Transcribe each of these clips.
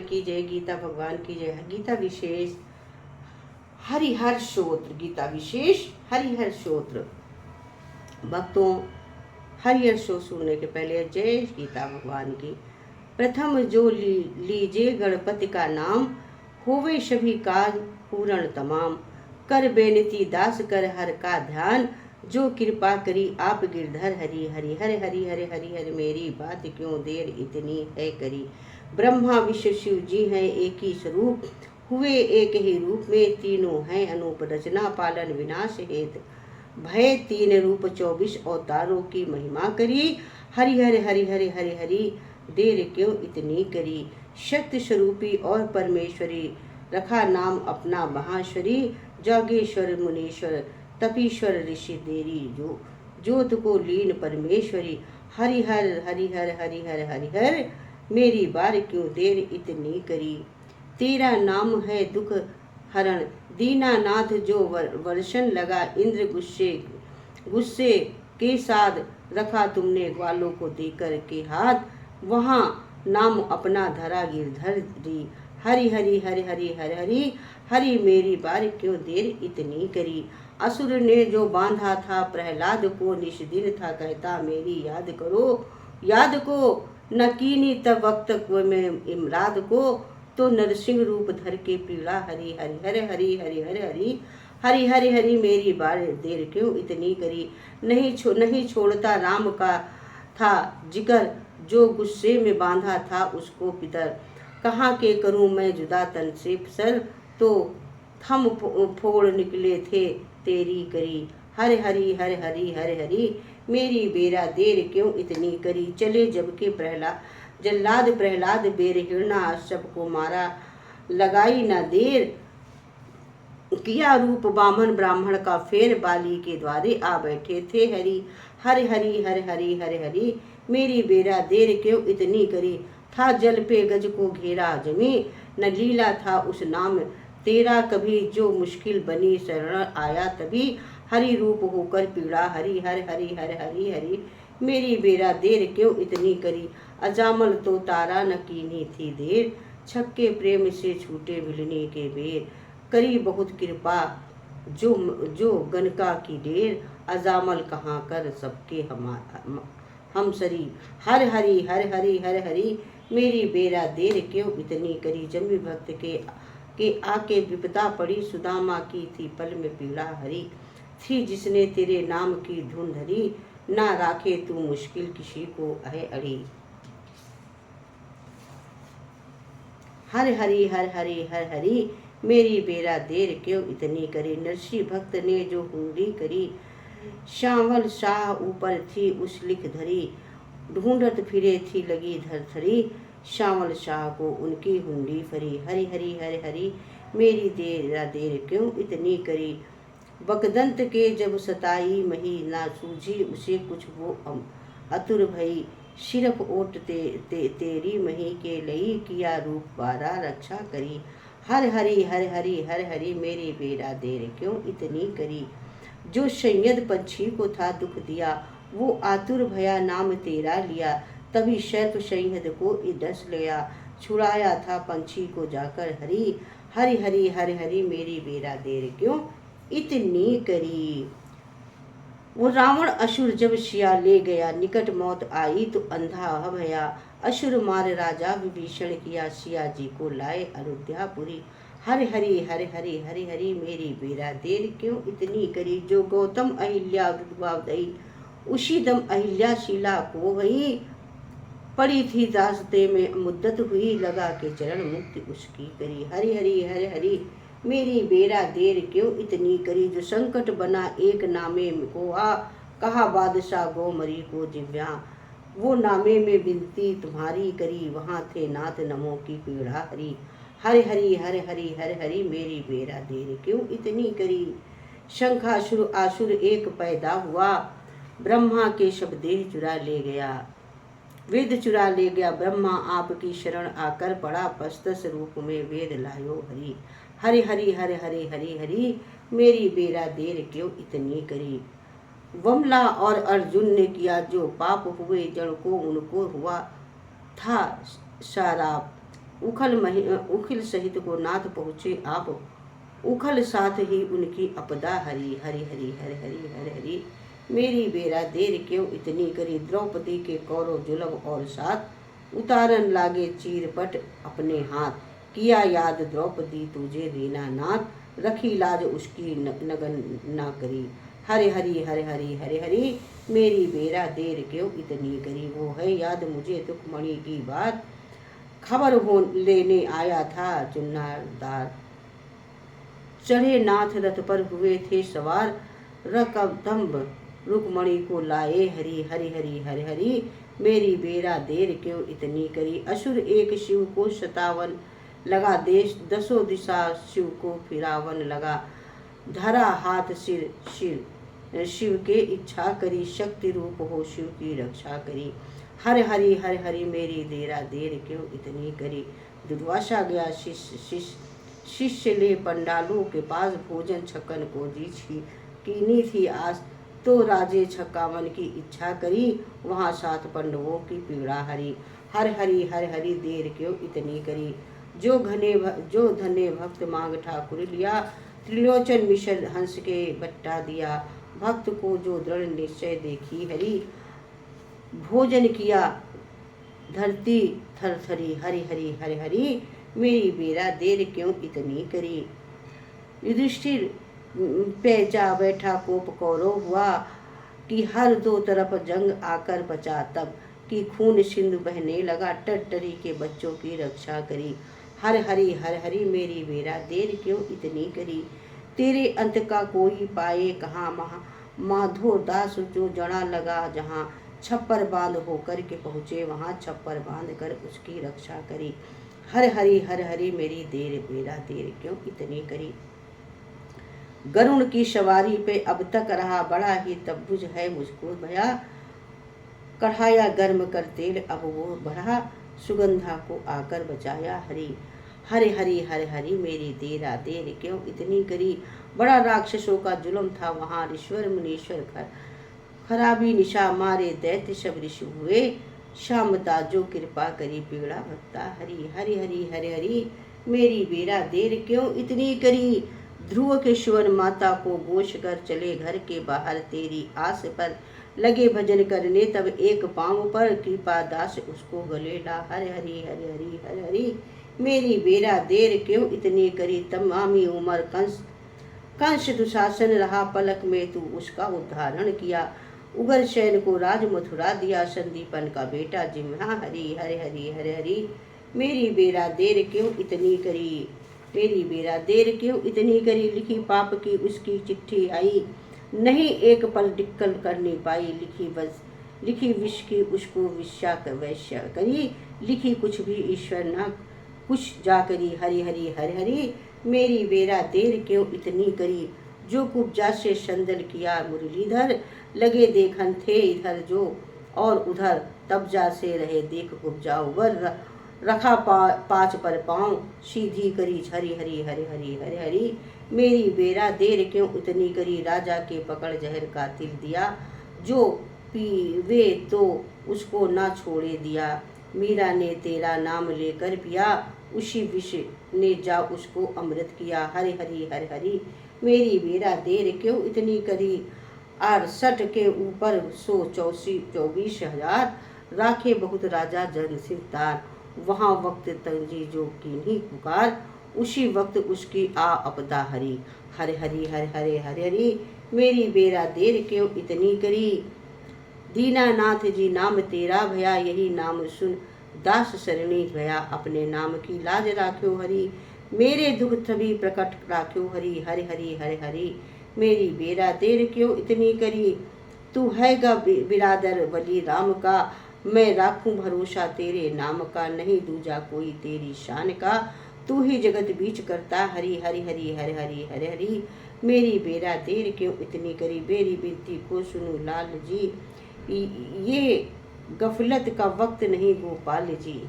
की जय, गीता भगवान की जय। गीता विशेष हरिहर स्तोत्र, गीता विशेष हरिहर स्तोत्र। भक्तों, हरिहर स्तोत्र सुनने के पहले जय गीता भगवान की। प्रथम जो लीजे गणपति का नाम, होवे सभी काज पूर्ण तमाम। कर बेनती दास कर हर का ध्यान, जो कृपा करी आप गिरधर हरि। हरि हरि हरि हरि हरि हरि, मेरी बात क्यों देर इतनी है करी। ब्रह्मा विष्णु शिव जी हैं एक ही स्वरूप, हुए एक ही रूप में तीनों हैं अनूप। रचना पालन विनाश हेत भय तीन रूप, 24 अवतारों की महिमा करी। हरि हरि हरि हरि हरि हरि, देर क्यों इतनी करी। शक्ति स्वरूपी और परमेश्वरी, रखा नाम अपना महाश्वरी। जागेश्वर मुनीश्वर तपीश्वर ऋषि देरी, जो ज्योत को लीन परमेश्वरी। हरि हर हरि हर हरि हर हरि हर, मेरी बार क्यों देर इतनी करी। तेरा नाम है दुख हरण दीनानाथ, जो वर्षण लगा इंद्र गुस्से गुस्से के साथ। रखा तुमने ग्वालों को देकर के हाथ, वहाँ नाम अपना धरा गिरधर री। हरि हरि हरि हरि हरि हरि हरि, मेरी बार क्यों देर इतनी करी। असुर ने जो बांधा था प्रहलाद को, निश दिन था कहता मेरी याद करो। याद को न कीनी तब वक्त में इमराद को, तो नरसिंह रूप धर के पीड़ा। हरि हरि हरि हरि हरि हरि हरि हरि हरि हरि, मेरी बार देर क्यों इतनी करी। नहीं छोड़ता राम का था जिक्र, जो गुस्से में बांधा था उसको पितर। कहाँ के करूं मैं जुदा तन से सर, तो थम फोड़ निकले थे तेरी करी। हरि हरि हरि हरि हरि हरि, मेरी बेरा देर क्यों इतनी करी। चले जबकि जल्लाद प्रहलाद बेर हिरना, सबको मारा लगाई न देर। किया रूप बामन ब्राह्मण का फेर, बाली के द्वारे आ बैठे थे हरि। हरि हरि हरि हरि हरि हरि, मेरी बेरा देर क्यों इतनी करी। था जल पे गज को घेरा जमी, न लीला था उस नाम तेरा कभी। जो मुश्किल बनी शरण आया तभी, हरि रूप होकर पीड़ा। हरि हरि हरि हरि हरि हरि, मेरी बेरा देर क्यों इतनी करी। अजामल तो तारा न कीनी थी देर, छक्के प्रेम से छूटे मिलने के बेर। करी बहुत कृपा जो गनका की डेर, अजामल कहाँ कर सबके हम सरी। हर हरि हर हरि हर हरि, मेरी बेरा देर क्यों इतनी करी। जमी भक्त के आके विपदा पड़ी, सुदामा की थी पल में पीड़ा। हरि थी जिसने तेरे नाम की धुन धरी, ना राखे तू मुश्किल किसी को है अड़ी। हर हरि हर हरि हर हरि, मेरी बेरा देर क्यों इतनी करी। नरसिंह भक्त ने जो हुंडी करी, श्यामल शाह ऊपर थी उस लिख धरी। ढूंढत फिरे थी लगी धरथरी, श्यामल शाह को उनकी हुंडी फरी। हरि हरि हरि हरि, मेरी देर क्यों इतनी करी। बकदंत के जब सताई मही, ना सूझी उसे कुछ वो अतुर भई। सिर्फ ओट तेरी मही के लई, किया रूप बारा रक्षा करी। हर हरि हर हरि हर हरि, मेरी बेरा देर क्यों इतनी करी। जो संयद पंछी को था दुख दिया, वो आतुर भया नाम तेरा लिया। तभी सर्प संयद को डस लिया, छुड़ाया था पंछी को जाकर हरि। हरि हरि हरि हरि, मेरी बेरा देर क्यों इतनी करी। वो रावण असुर जब सिया ले गया, निकट मौत आई तो अंधा भया। असुर मार राजा विभीषण किया, सिया जी को लाए अयोध्यापुरी। हरि हरि हरि हरि हरि हरि, मेरी बेरा देर क्यों इतनी करी। जो गौतम अहिल्या दई, उसी दम अहिल्या शीला को वही। पड़ी थी रास्ते में मुद्दत हुई, लगा के चरण मुक्ति उसकी करी। हरि हरि हरि हरि, मेरी बेरा देर क्यों इतनी करी। जो संकट बना एक नामे को आ, कहा बादशाह गौमरी को दिव्या। वो नामे में बिनती तुम्हारी करी, वहाँ थे नाथ नमो की पीड़ा हरी। हरि हरि हरि हरि हरि हरि, मेरी बेरा देर क्यों इतनी करी। शंखासुर आसुर एक पैदा हुआ, ब्रह्मा के सब देह चुरा ले गया। वेद चुरा ले गया ब्रह्मा, आपकी शरण आकर पड़ा। पस्तस रूप में वेद लायो हरि। हरि हरि हरि हरि हरि हरि, मेरी बेरा देर क्यों इतनी करी। वमला और अर्जुन ने किया जो पाप हुए, जड़ को उनको हुआ था शराप। उखिल सहित को नाथ पहुँचे आप, उखल साथ ही उनकी अपदा हरी। हरि हरि हरि हरि हरि हरि मेरी बेरा देर क्यों इतनी करी, द्रौपदी के कौरव जुलम और साथ, उतारन लागे चीरपट अपने हाथ, किया याद द्रौपदी तुझे देना नाथ, रखी लाज उसकी नगन ना करी। हरे हरि हरे हरि हरे हरि मेरी बेरा देर क्यों इतनी करी, वो है याद मुझे दुखमणि की बात, खबर हो लेने आया था चुन्नादार, चढ़े नाथ रथ पर हुए थे सवार, रकदम्ब रुक्मणी को लाए हरि। हरि हरि हरि हरि मेरी बेरा देर क्यों इतनी करी, असुर एक शिव को सतावन लगा, देश दसों दिशा शिव को फिरावन लगा, धरा हाथ सिर शिर शिव के इच्छा करी, शक्ति रूप हो शिव की रक्षा करी। हर हरि हर हरि मेरी देरा देर क्यों इतनी करी, दुर्वासा गया शिष्य ले पंडालों के पास, भोजन छकन को दी कीनी थी आस, तो राजे छकावन की इच्छा करी, वहाँ 7 पांडवों की पीड़ा हरी। हर हरि हर हरि देर क्यों इतनी करी, जो धने भक्त मांग ठाकुर लिया, त्रिलोचन मिशन हंस के बट्टा दिया, भक्त को जो दृढ़ निश्चय देखी हरि, भोजन किया धरती थरथरी। हरि हरि हरि हरि मेरी बेरा देर क्यों इतनी करी, युधिष्ठिर पे जा बैठा कोप कौरव हुआ, कि हर 2 तरफ जंग आकर बचा, तब कि खून सिंधु बहने लगा, टट्टरी के बच्चों की रक्षा करी। हर हरि हर हरि मेरी बेरा देर क्यों इतनी करी, तेरे अंत का कोई पाए कहाँ, माधो दास जो जड़ा लगा जहाँ, छप्पर बांध होकर के पहुँचे वहाँ, छप्पर बांध कर उसकी रक्षा करी। हर हरि मेरी बेरा देर क्यों इतनी करी, गरुण की सवारी पे अब तक रहा, बड़ा ही तब्बुज है मुझको भया, कढ़ाया गर्म कर तेल अब वो बढ़ा, सुगंधा को आकर बचाया हरि। हरे हरि हरे हरि मेरी देरा देर क्यों इतनी करी, बड़ा राक्षसों का जुल्म था वहाँ, ऋश्वर मुनीश्वर खराबी निशा मारे दैत्य सब ऋषि हुए, श्यामता जो कृपा करी पीड़ा भक्ता हरि। हरि हरि हरे हरि मेरी बेरा देर क्यों इतनी करी, ध्रुव के शिवन माता को गोश कर चले घर के बाहर, तेरी आस पर लगे भजन करने, तब एक पांव पर कृपा दास उसको गले ला। हरे हरि हरे हरि हरे हरि मेरी बेरा देर क्यों इतनी करी, तमामी उम्र कंस दुशासन रहा, पलक में तू उसका उद्धारण किया, उग्रसेन को राज मथुरा दिया, संदीपन का बेटा जिम्हा। हरि हरे हरि हरे हरि मेरी बेरा देर क्यों इतनी करी, मेरी बेरा देर क्यों इतनी करी, लिखी पाप की उसकी चिट्ठी आई, नहीं एक पल डिक्कल करनी पाई, लिखी विष की उसको वैश्या करी, लिखी कुछ भी ईश्वर न कुछ जा करी। हरि हरि हरि हरि मेरी बेरा देर क्यों इतनी करी, जो कुब्जा से संदल किया मुरलीधर, लगे देखन थे इधर जो और उधर, तब्जा से रहे देख कुब्जा उबर, रखा पाँच पर पाँव सीधी करी। हरि हरि हरि हरि हरि हरि मेरी बेरा देर क्यों इतनी करी, राजा के पकड़ जहर का तिल दिया, जो पीवे तो उसको ना छोड़े दिया, मीरा ने तेरा नाम लेकर पिया, उसी विष ने जा उसको अमृत किया। हरि हरि हरि हरि मेरी बेरा देर क्यों इतनी करी, 68 के ऊपर 124,000 राखे बहुत राजा जन सिरदार, वहाँ वक्त तंजी जो कीन्ही पुकार, उसी वक्त उसकी आ अपदा हरी। हरे हरि हरे हरे हरे हरि मेरी बेरा देर क्यों इतनी करी, दीनानाथ जी नाम तेरा भया, यही नाम सुन दास शरणी भया, अपने नाम की लाज राख्यो हरि, मेरे दुख सभी प्रकट राख्यो हरि। हरे हरि हरे हरि मेरी बेरा देर क्यों इतनी करी, तू है गा बिरादर वली राम का, मैं राखूं भरोसा तेरे नाम का, नहीं दूजा कोई तेरी शान का, तू ही जगत बीच करता हरि। हरि हरि हरे हरि हरे हरि मेरी बेरा देर क्यों इतनी करी, मेरी विनती को सुनो लाल जी, ये गफलत का वक्त नहीं गोपाल जी,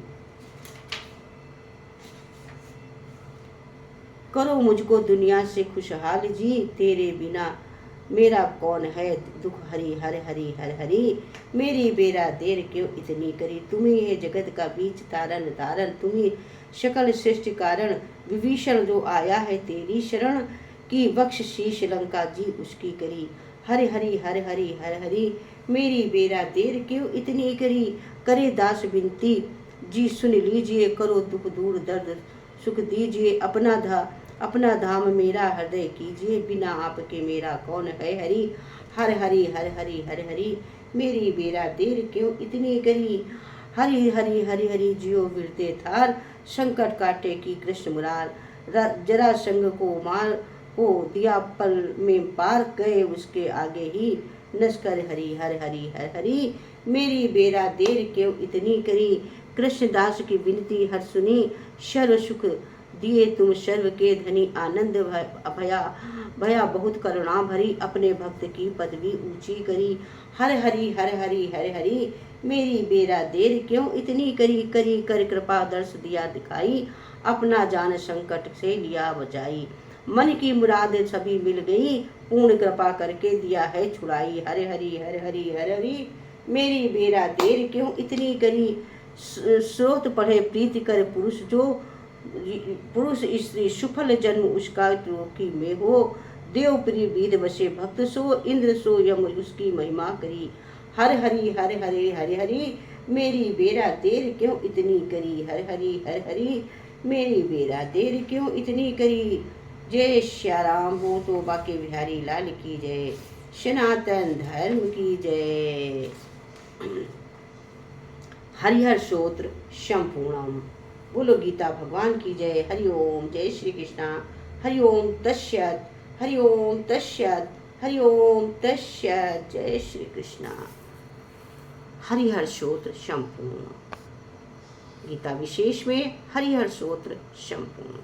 करो मुझको दुनिया से खुशहाल जी, तेरे बिना मेरा कौन है दुख। हरि हरि हरि हरि हरि मेरी बेरा देर क्यों इतनी करी, तुम्ही है जगत का बीच तारन तारन, तुम्ही सकल सृष्टि कारण विभीषण जो आया है तेरी शरण की, बख्श शीश लंका जी उसकी करी। हरि हरि हरि हरि हरि हरि मेरी बेरा देर क्यों इतनी करी, करे दास विनती जी सुन लीजिए, करो दुख दूर दर्द सुख दीजिए, अपना धाम मेरा हृदय कीजिए, बिना आपके मेरा कौन है हरि। हर हरि हर हरि हर हरि मेरी बेरा देर क्यों इतनी करी, हरि हरि हरि हरि जियो विरते थार, संकट काटे की कृष्ण मुरार, जरा संग को मार को दिया पल में पार, गए उसके आगे ही नस्कर हरि हर हरि हर हरि मेरी बेरा देर क्यों इतनी करी, कृष्णदास की विनती हर सुनी, सर्व सुख दिए तुम सर्व के धनी, आनंद भया भया बहुत करुणा भरी, अपने भक्त की पदवी ऊंची करी। हर हरि हर हरि हर हरि मेरी बेरा देर क्यों इतनी करी, करी कर कृपा दर्श दिया दिखाई, अपना जान संकट से लिया बचाई, मन की मुराद सभी मिल गई, पूर्ण कृपा करके दिया है छुड़ाई। हरे हरि हरे हरि हरे हरि मेरी बेरा देर क्यों इतनी करी, स्रोत पढ़े प्रीति कर पुरुष जो, पुरुष स्त्री सुफल जन्म उसका त्रिलोकी में हो, देव प्रिय विध बसे भक्त सो, इंद्र सो यम उसकी महिमा करी। हर हरि हर हरे हरे हरि मेरी बेरा देर क्यों इतनी करी, हर हरि हर हरि मेरी बेरा देर क्यों इतनी करी। जय श्या राम हो तो बाके बिहारी लाल की जय, सनातन धर्म की जय। हरिहर स्तोत्र संपूर्णम। बोलो गीता भगवान की जय। हरि ओम। जय श्री कृष्णा। हरि ओम तस्सत्। हरि ओम तस्सत्। हरि ओम तस्सत्। जय श्री कृष्णा। हरिहर स्तोत्र संपूर्ण। गीता विशेष में हरिहर स्तोत्र संपूर्ण।